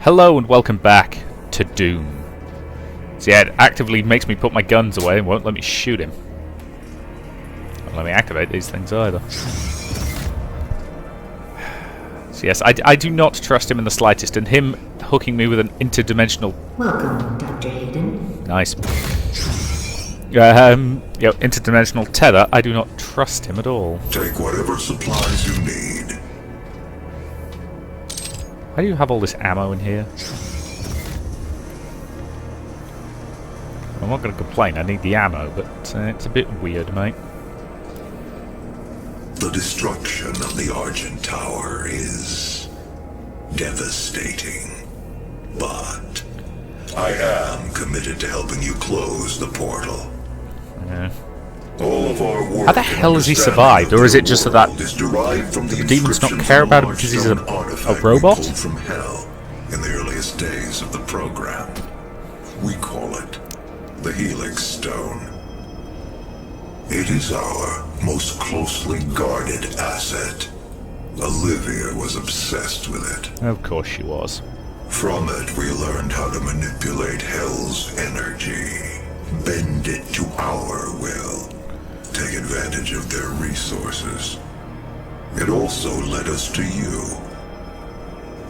Hello and welcome back to Doom. So yeah, it actively makes me put my guns away and won't let me shoot him. Won't let me activate these things either. So yes, I do not trust him in the slightest, and him hooking me with an interdimensional... Welcome, Dr. Hayden. Nice. Interdimensional tether, I do not trust him at all. Take whatever supplies you need. Why do you have all this ammo in here? I'm not going to complain, I need the ammo, but it's a bit weird, mate. The destruction of the Argent Tower is devastating, but I am committed to helping you close the portal. Yeah. All of our work. How the hell has he survived, or is it just that the demons not care about him because he's a robot? From hell in the earliest days of the program. We call it the Helix Stone. It is our most closely guarded asset. Olivia was obsessed with it. Of course she was. From it, we learned how to manipulate Hell's energy, bend it to our will, take advantage of their resources. It also led us to you.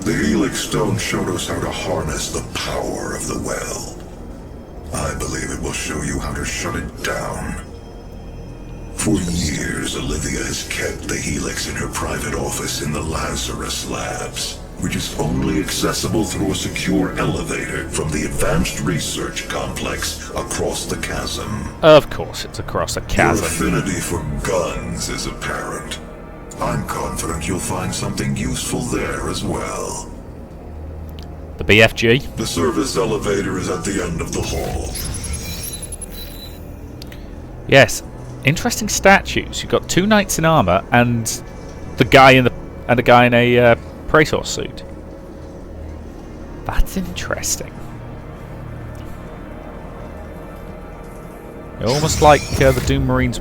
The Helix Stone showed us how to harness the power of the well. I believe it will show you how to shut it down. For years, Olivia has kept the Helix in her private office in the Lazarus Labs, which is only accessible through a secure elevator from the Advanced Research Complex across the chasm. Of course, it's across a chasm. Your affinity for guns is apparent. I'm confident you'll find something useful there as well. The BFG? The service elevator is at the end of the hall. Yes. Interesting statues. You've got two knights in armor and the guy in a guy in a Praetor suit. That's interesting. Almost like the Doom Marines,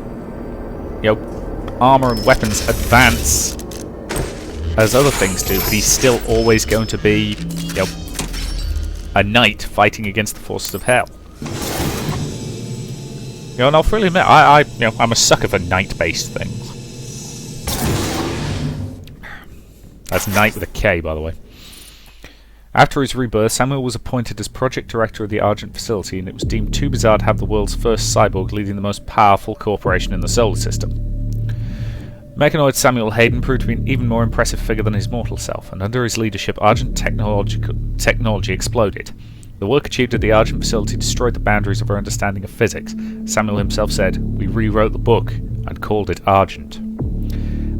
armor and weapons advance as other things do, but he's still always going to be, a knight fighting against the forces of hell. And I'll freely admit, I'm a sucker for knight-based things. That's knight with a K, by the way. After his rebirth, Samuel was appointed as project director of the Argent facility, and it was deemed too bizarre to have the world's first cyborg leading the most powerful corporation in the solar system. Mechanoid Samuel Hayden proved to be an even more impressive figure than his mortal self, and under his leadership, Argent technology exploded. The work achieved at the Argent facility destroyed the boundaries of our understanding of physics. Samuel himself said, "We rewrote the book and called it Argent."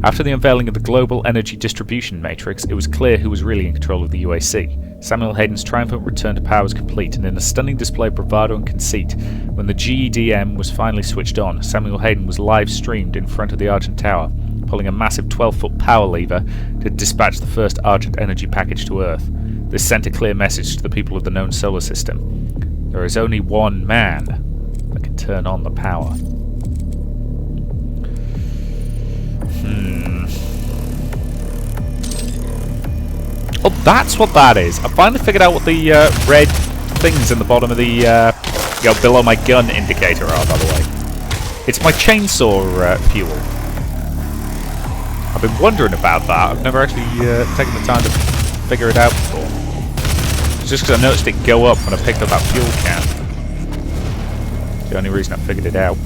After the unveiling of the global energy distribution matrix, it was clear who was really in control of the UAC. Samuel Hayden's triumphant return to power was complete, and in a stunning display of bravado and conceit, when the GEDM was finally switched on, Samuel Hayden was live-streamed in front of the Argent Tower, pulling a massive 12-foot power lever to dispatch the first Argent energy package to Earth. This sent a clear message to the people of the known solar system. There is only one man that can turn on the power. Oh, that's what that is. I finally figured out what the red things in the bottom of the below my gun indicator are, by the way. It's my chainsaw fuel. I've been wondering about that. I've never actually taken the time to figure it out before. It's just because I noticed it go up when I picked up that fuel can. It's the only reason I figured it out.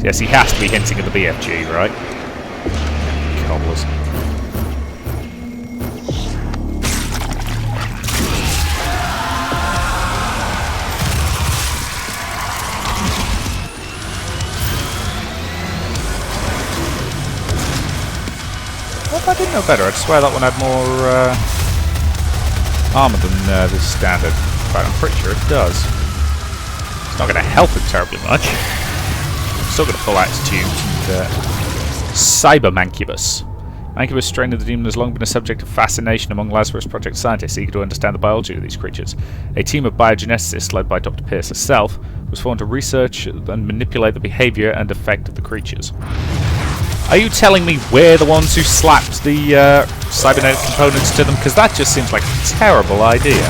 Yes, he has to be hinting at the BFG, right? Cobblers. Well, I didn't know better. I'd swear that one had more armor than the standard. But I'm pretty sure it does. It's not going to help it terribly much. Still got to pull out its tubes and Cyber Mancubus. Incubus strain of the demon has long been a subject of fascination among Lazarus Project scientists eager to understand the biology of these creatures. A team of biogeneticists, led by Dr. Pierce herself, was formed to research and manipulate the behaviour and effect of the creatures. Are you telling me we're the ones who slapped the cybernetic components to them? Because that just seems like a terrible idea.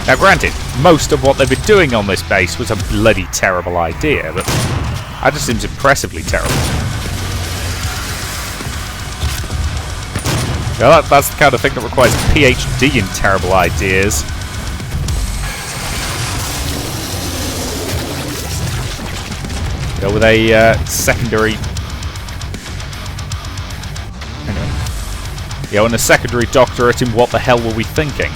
Now granted, most of what they've been doing on this base was a bloody terrible idea, but that just seems impressively terrible. Well, that's the kind of thing that requires a PhD in terrible ideas. Go with a secondary... Anyway. Yeah, and a secondary doctorate in what the hell were we thinking?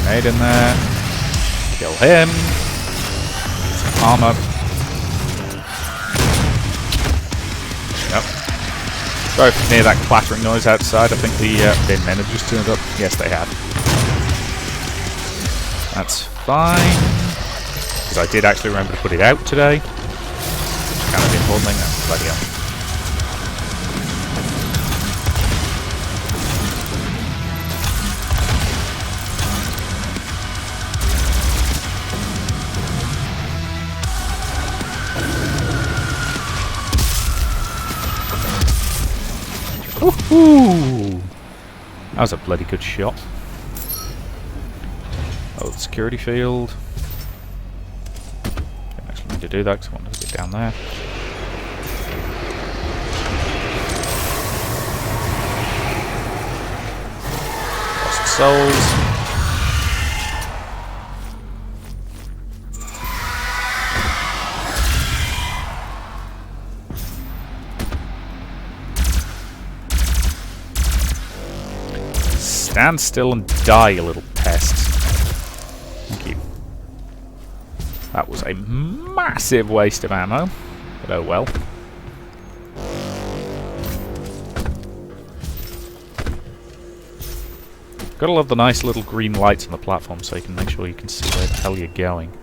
Grenade in there. Kill him. Some armor. Yep. Sorry if you can hear that clattering noise outside. I think the bin men have just turned up. Yes, they have. That's fine. Because I did actually remember to put it out today. Which is kind of the important thing. Oh, bloody hell. Woohoo! That was a bloody good shot. Oh, the security field. Didn't actually need to do that because I wanted to get down there. Lost souls. Stand still and die, you little pest. Thank you. That was a massive waste of ammo, but oh well. Gotta love the nice little green lights on the platform so you can make sure you can see where the hell you're going.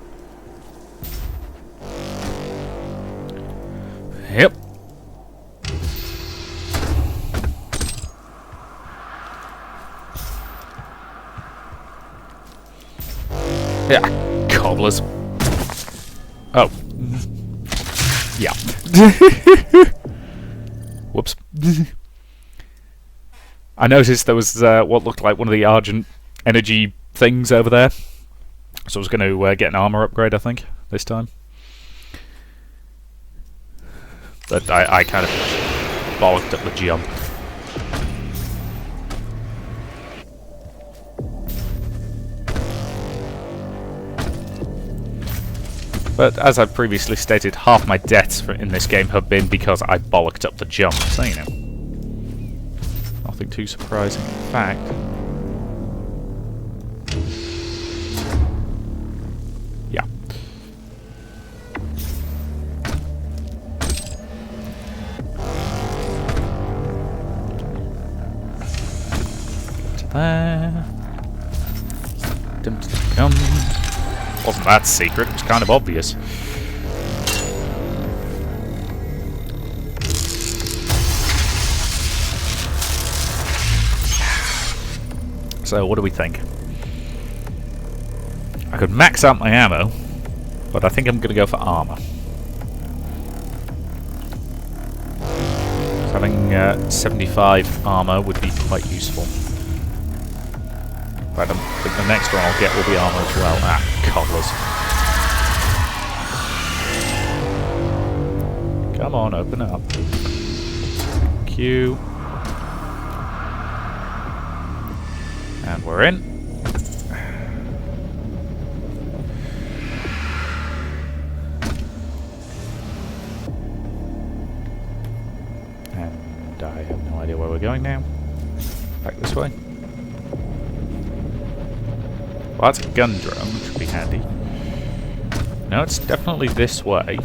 Yep. Yeah, cobblers. Oh. Yeah. Whoops. I noticed there was what looked like one of the Argent energy things over there. So I was going to get an armor upgrade, I think, this time. But I kind of bollocked up the jump. But as I've previously stated, half my deaths in this game have been because I bollocked up the jump, so you know. Nothing too surprising, in fact. Yeah. To there. Dum-dum-dum. Wasn't that secret, it was kind of obvious. So, what do we think? I could max out my ammo, but I think I'm going to go for armor. So having 75 armor would be quite useful. But I think the next one I'll get will be armor as well. Ah, cobblers. Come on, open up. Q. And we're in. And I have no idea where we're going now. Back this way. Well, that's a gun drone, which would be handy. No, it's definitely this way.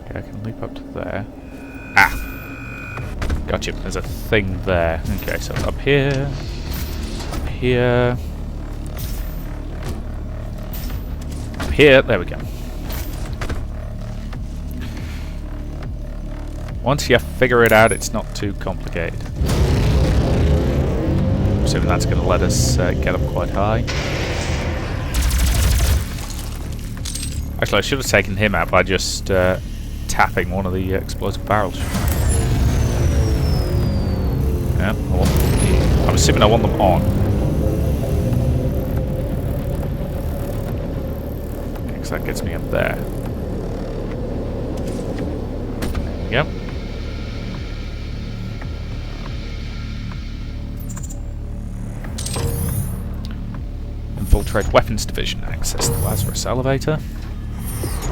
Okay, I can leap up to there. Ah! Gotcha, there's a thing there. Okay, so up here. Up here. Up here, there we go. Once you figure it out, it's not too complicated. I'm assuming that's going to let us get up quite high. Actually, I should have taken him out by just tapping one of the explosive barrels. Yeah, I'm assuming I want them on. Because that gets me up there. Yep. Infiltrate weapons division. Access the Lazarus elevator.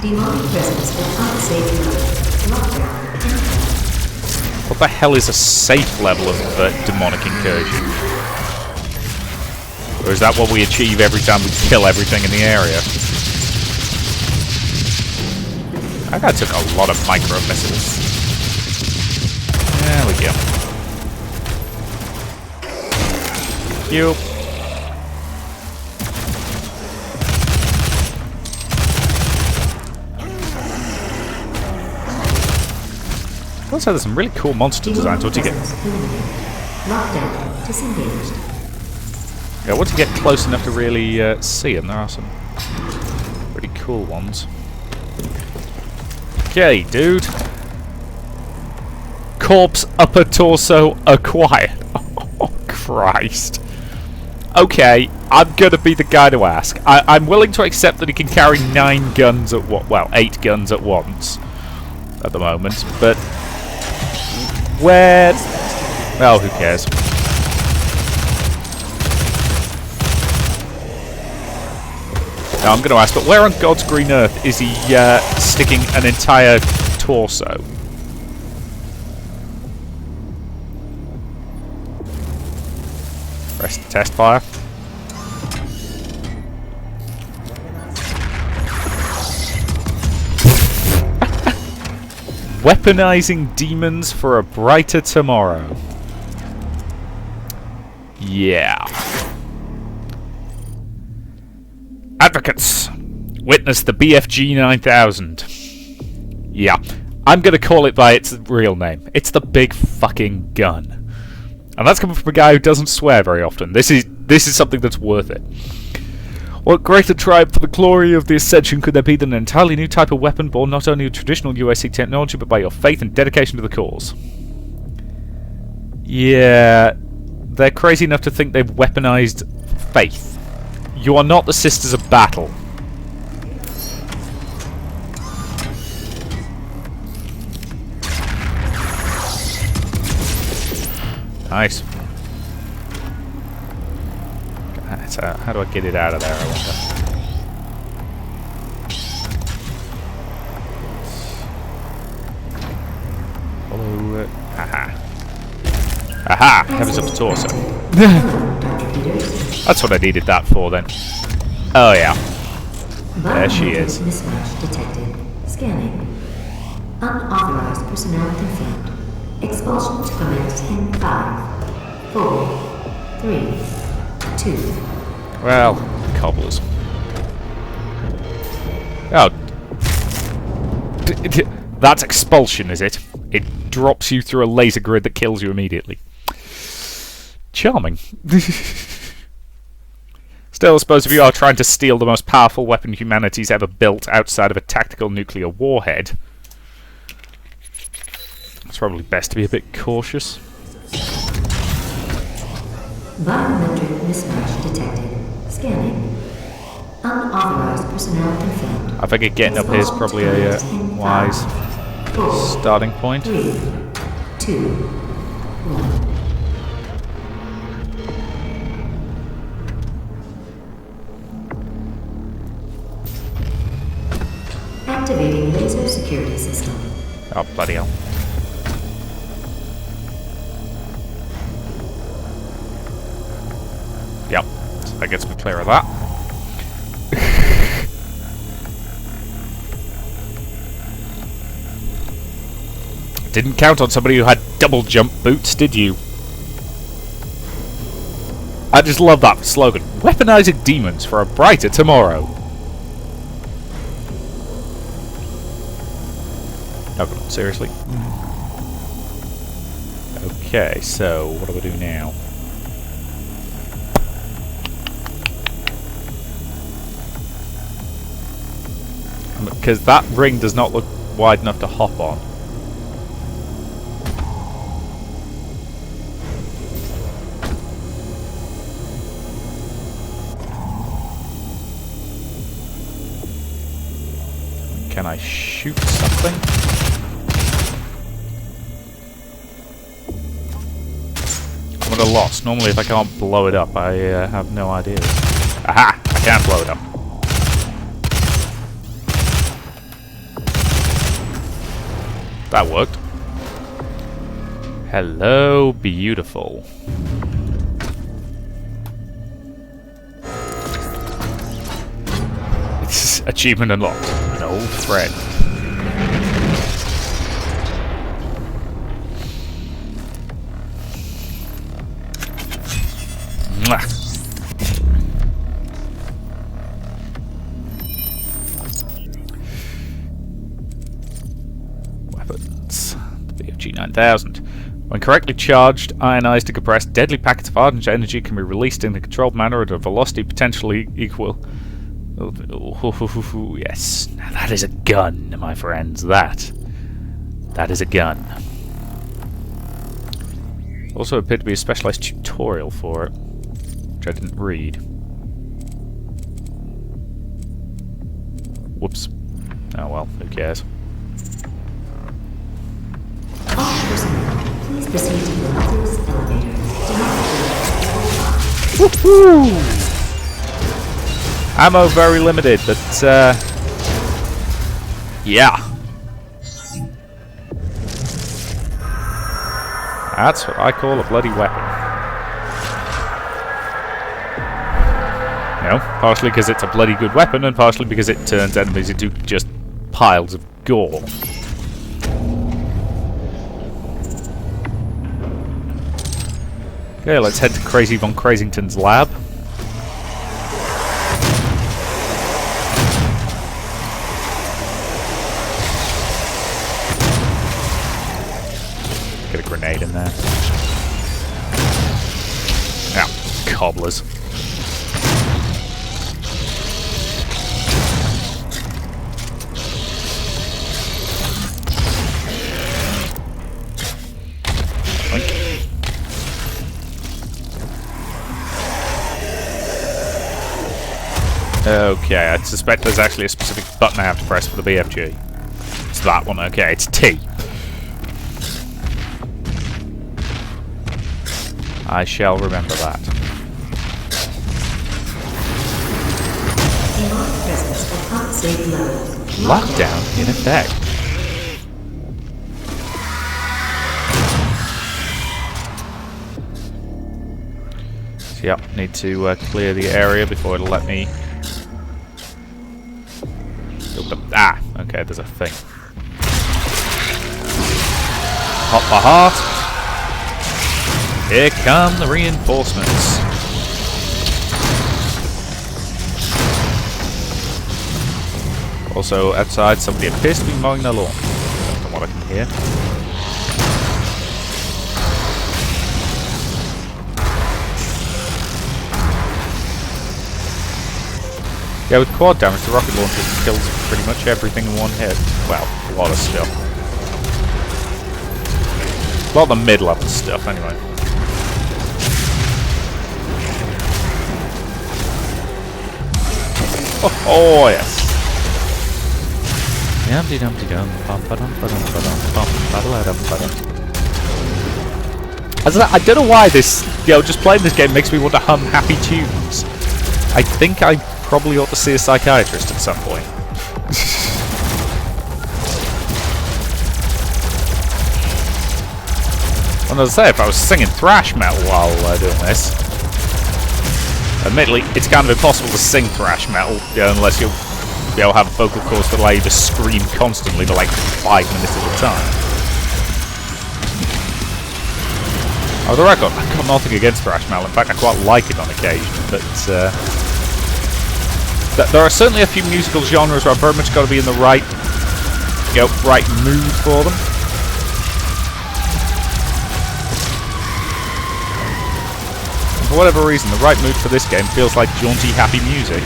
Demonic presence with unsafe lockdown. What the hell is a safe level of demonic incursion? Or is that what we achieve every time we kill everything in the area? That guy took a lot of micro missiles. There we go. You. Also, there's some really cool monster designs. What do you get? Lockdown disengaged. Yeah, once you get close enough to really see them, there are some pretty cool ones. Okay, dude. Corpse upper torso acquired. Oh, Christ. Okay, I'm gonna be the guy to ask. I'm willing to accept that he can carry 9 guns at well, 8 guns at once at the moment, but where? Oh, who cares? Now I'm going to ask, but where on God's green earth is he sticking an entire torso? Press the test fire. Weaponizing demons for a brighter tomorrow. Yeah. Advocates, witness the BFG 9000. Yeah, I'm gonna call it by its real name. It's the big fucking gun. And that's coming from a guy who doesn't swear very often. This is something that's worth it. What greater triumph for the glory of the Ascension could there be than an entirely new type of weapon born not only of traditional UAC technology, but by your faith and dedication to the cause? Yeah, they're crazy enough to think they've weaponized faith. You are not the Sisters of Battle. Nice. So how do I get it out of there, I wonder? Follow it. Aha. Aha! Heavens up the torso. That's what I needed that for then. Oh yeah. There she is. Mismatch detected. Scanning. Unauthorized personnel confirmed. Expulsion to commence in 5, 4, 3, 2. Well, cobblers. Oh. That's expulsion, is it? It drops you through a laser grid that kills you immediately. Charming. Still, I suppose if you are trying to steal the most powerful weapon humanity's ever built outside of a tactical nuclear warhead, it's probably best to be a bit cautious. Biometric mismatch detected. Scanning. Unauthorized personnel confirmed. I figure getting up here is probably a wise starting point. 3, 2, 1. Activating laser security system. Oh, bloody hell. Yep, so that gets me clear of that. Didn't count on somebody who had double jump boots, did you? I just love that slogan. Weaponizing demons for a brighter tomorrow. Oh, come on, seriously? Okay, so what do I do now? Because that ring does not look wide enough to hop on. Can I shoot something? I'm at a loss. Normally if I can't blow it up, I have no idea. Aha! I can blow it up. That worked. Hello, beautiful. Achievement unlocked. An old friend. Mwah. Weapons. The BFG 9000. When correctly charged, ionized and compressed, deadly packets of ardent energy can be released in a controlled manner at a velocity potentially equal. Yes, now that is a gun, my friends. That is a gun. Also appeared to be a specialized tutorial for it, which I didn't read. Whoops. Oh well, who cares? All personnel, please proceed to the Lazarus elevator. Woohoo! Ammo very limited, but yeah. That's what I call a bloody weapon. You know, partially because it's a bloody good weapon, and partially because it turns enemies into just piles of gore. Okay, let's head to Crazy Von Crazington's lab. Get a grenade in there. Yeah, cobblers. Okay, I suspect there's actually a specific button I have to press for the BFG. It's that one, okay, it's T. I shall remember that. Lockdown in effect. So, yep, need to clear the area before it'll let me. Ah, okay, there's a thing. Hop for heart. Here come the reinforcements. Also, outside, somebody appears to be mowing their lawn, from what I can hear. Yeah, with quad damage, the rocket launcher kills pretty much everything in one hit. Well, a lot of stuff. A lot of the mid-level stuff, anyway. Oh yes. I don't know why this, just playing this game makes me want to hum happy tunes. I think I probably ought to see a psychiatrist at some point. And as I say, if I was singing thrash metal while doing this, admittedly, it's kind of impossible to sing thrash metal, unless you have vocal cords that allow you to scream constantly for like 5 minutes at a time. Oh, the record, I've got nothing against thrash metal. In fact, I quite like it on occasion, but there are certainly a few musical genres where I've very much got to be in the right, right mood for them. And for whatever reason, the right mood for this game feels like jaunty, happy music.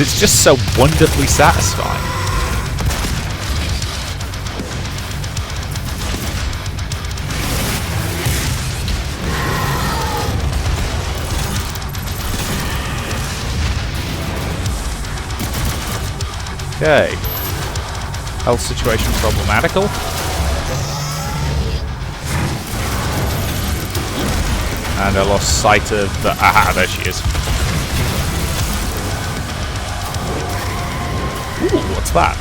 It's just so wonderfully satisfying. Okay. Health situation problematical. And I lost sight of the... Aha, there she is. Ooh, what's that?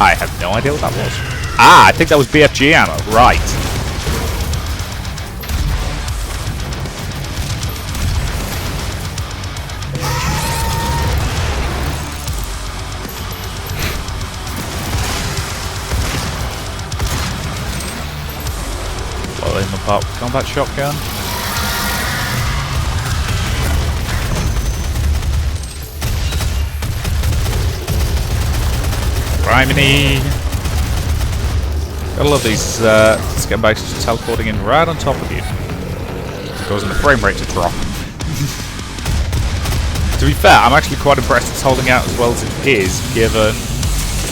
I have no idea what that was. Ah, I think that was BFG ammo. Right. In the part with combat shotgun. Criminy! Gotta love these scumbags just teleporting in right on top of you, causing the frame rate to drop. To be fair, I'm actually quite impressed it's holding out as well as it is, given...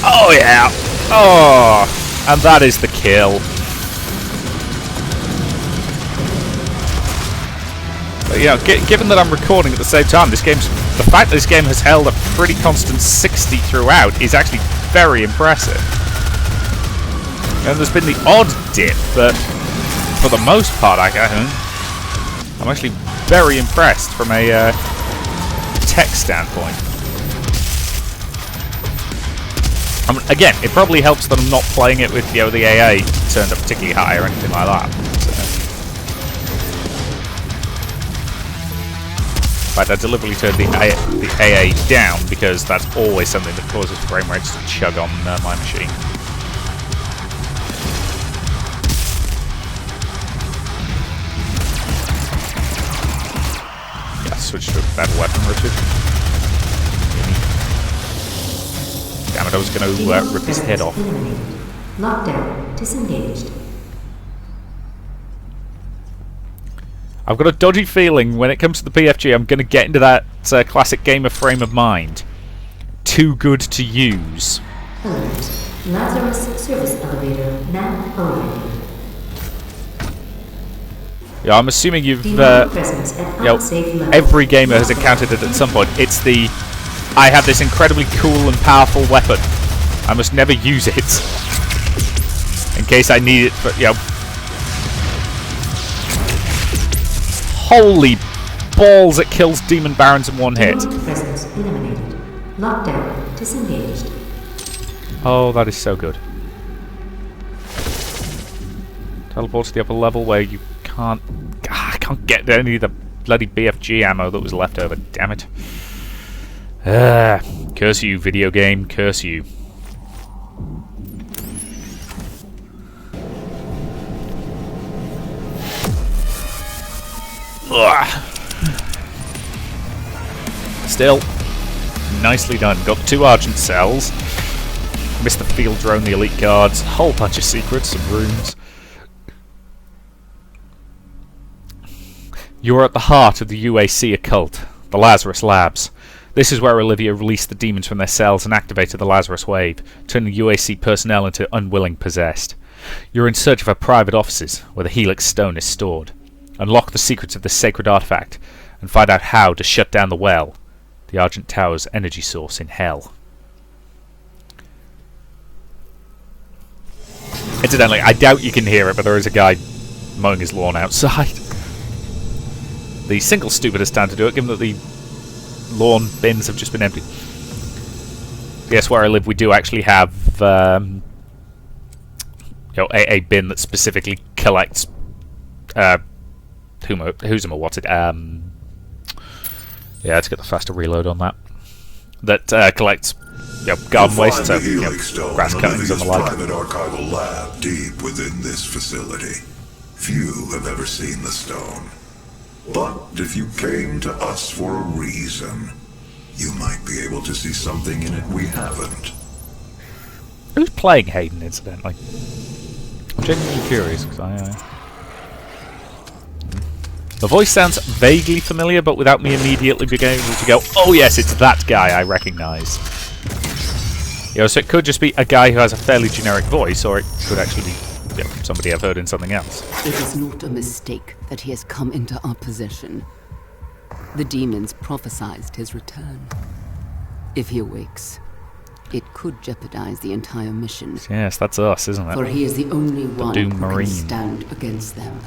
Oh yeah! Oh! And that is the kill. But, given that I'm recording at the same time, the fact that this game has held a pretty constant 60 throughout is actually very impressive. And there's been the odd dip, but for the most part, I'm actually very impressed from a tech standpoint. I mean, again, it probably helps that I'm not playing it with the AA turned up particularly high or anything like that. In fact, I deliberately turned the AA down because that's always something that causes frame rates to chug on my machine. Yeah, switch to a better weapon, Richard. Damn it, I was going to rip his head off. Lockdown disengaged. I've got a dodgy feeling when it comes to the PFG, I'm going to get into that classic gamer frame of mind. Too good to use. Alert. Lazarus service elevator now arriving. Yeah, I'm assuming you've... every gamer has encountered it at some point. It's the... I have this incredibly cool and powerful weapon. I must never use it. In case I need it for... Holy balls, it kills Demon Barons in one hit. Presence eliminated. Lockdown disengaged. Oh, that is so good. Teleport to the upper level where you can't... I can't get any of the bloody BFG ammo that was left over, damn it. Curse you, video game, curse you. Ugh. Still, nicely done. Got the 2 Argent cells. Missed the field drone, the elite guards, a whole bunch of secrets and rooms. You are at the heart of the UAC occult, the Lazarus Labs. This is where Olivia released the demons from their cells and activated the Lazarus Wave, turning UAC personnel into unwilling possessed. You're in search of her private offices, where the Helix Stone is stored. Unlock the secrets of this sacred artifact, and find out how to shut down the well, the Argent Tower's energy source in hell. Incidentally, I doubt you can hear it, but there is a guy mowing his lawn outside. The single stupidest time to do it, given that the lawn bins have just been emptied. Yes, where I live, we do actually have a bin that specifically collects Whosama, what's it? Yeah, let's get the faster reload on that. That collects garden waste, so grass cuttings and the like. Private archival lab deep within this facility. Few have ever seen the stone. But if you came to us for a reason, you might be able to see something in it we haven't. Who's playing Hayden, incidentally? I'm genuinely curious, because the voice sounds vaguely familiar, but without me immediately being able to go, oh yes, it's that guy I recognise. So it could just be a guy who has a fairly generic voice, or it could actually be somebody I've heard in something else. It is not a mistake that he has come into our possession. The demons prophesized his return. If he awakes, it could jeopardize the entire mission. Yes, that's us, isn't it? For he is the only one Doom who Marine. can stand against them.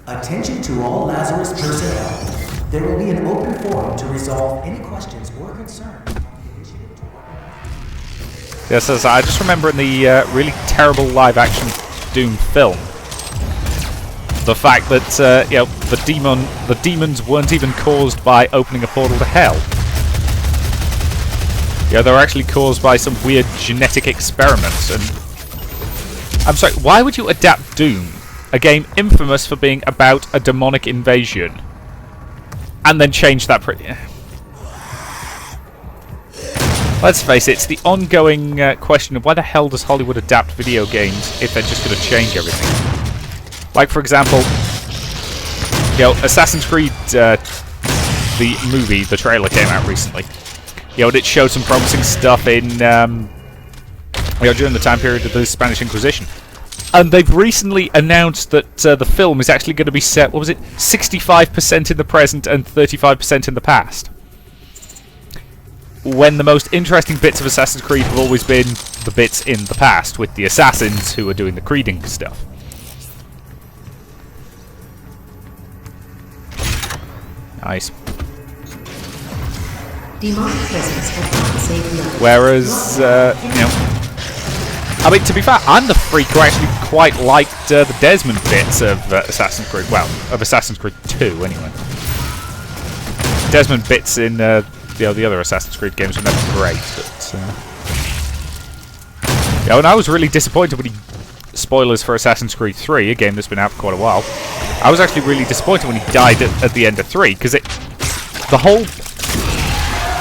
Attention to all Lazarus personnel. There will be an open forum to resolve any questions or concerns. Yes, as I just remember in the really terrible live-action Doom film, the fact that the demons weren't even caused by opening a portal to hell. Yeah, they were actually caused by some weird genetic experiments. And I'm sorry, why would you adapt Doom, a game infamous for being about a demonic invasion, and then change that? Let's face it, it's the ongoing question of why the hell does Hollywood adapt video games if they're just going to change everything? Like, for example, Assassin's Creed, the movie, the trailer came out recently. And it showed some promising stuff in during the time period of the Spanish Inquisition. And they've recently announced that the film is actually going to be set, 65% in the present and 35% in the past. When the most interesting bits of Assassin's Creed have always been the bits in the past, with the assassins who are doing the creeding stuff. Nice. Demonic presence at top safe level. Whereas, I mean, to be fair, I'm the freak who actually quite liked the Desmond bits of Assassin's Creed. Well, of Assassin's Creed 2, anyway. Desmond bits in the other Assassin's Creed games were never great, but and I was really disappointed when he... Spoilers for Assassin's Creed 3, a game that's been out for quite a while. I was actually really disappointed when he died at the end of 3, because the whole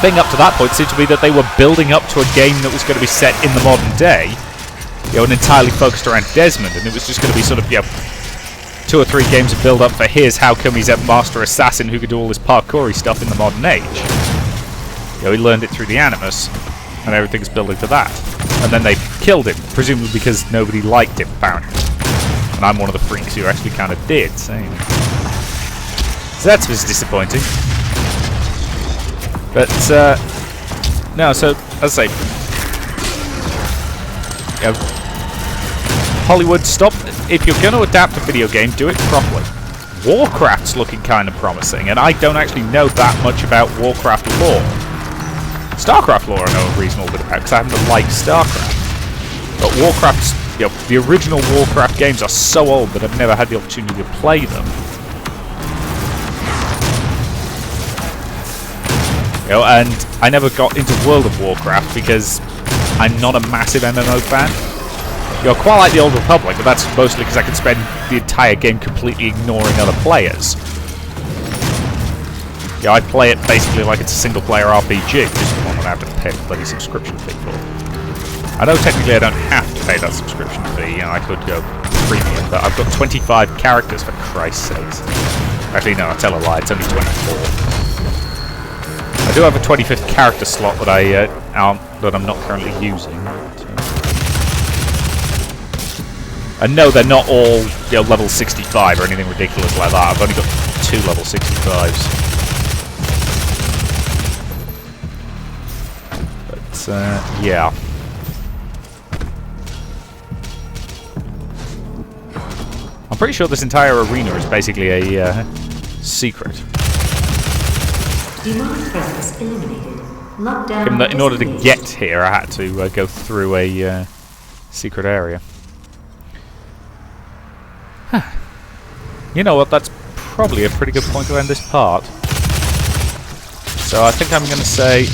thing up to that point seemed to be that they were building up to a game that was going to be set in the modern day, and entirely focused around Desmond, and it was just going to be sort of, 2 or 3 games of build up for here's how come he's a master assassin who could do all this parkoury stuff in the modern age. He learned it through the Animus, and everything's building to that. And then they killed him, presumably because nobody liked him, apparently. And I'm one of the freaks who actually kind of did, so that was disappointing. But, no, so, as I say, Hollywood, stop. If you're going to adapt a video game, do it properly. Warcraft's looking kind of promising, and I don't actually know that much about Warcraft lore. StarCraft lore I know a reasonable bit about, because I happen to like StarCraft. But Warcraft's, the original Warcraft games are so old that I've never had the opportunity to play them. And I never got into World of Warcraft because I'm not a massive MMO fan. I quite like the Old Republic, but that's mostly because I can spend the entire game completely ignoring other players. I play it basically like it's a single-player RPG, just one that I have to pay a bloody subscription fee for. I know technically I don't have to pay that subscription fee, I could go premium, but I've got 25 characters for Christ's sakes. Actually, no, I tell a lie, it's only 24. I do have a 25th character slot that I'm not currently using. And no, they're not all level 65 or anything ridiculous like that. I've only got 2 level 65s. But yeah. I'm pretty sure this entire arena is basically a secret. Demonic presence eliminated. Lockdown In order to disengaged. get here, I had to go through a secret area. You know what? That's probably a pretty good point to end this part. So I think I'm going to say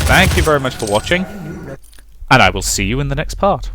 thank you very much for watching, and I will see you in the next part.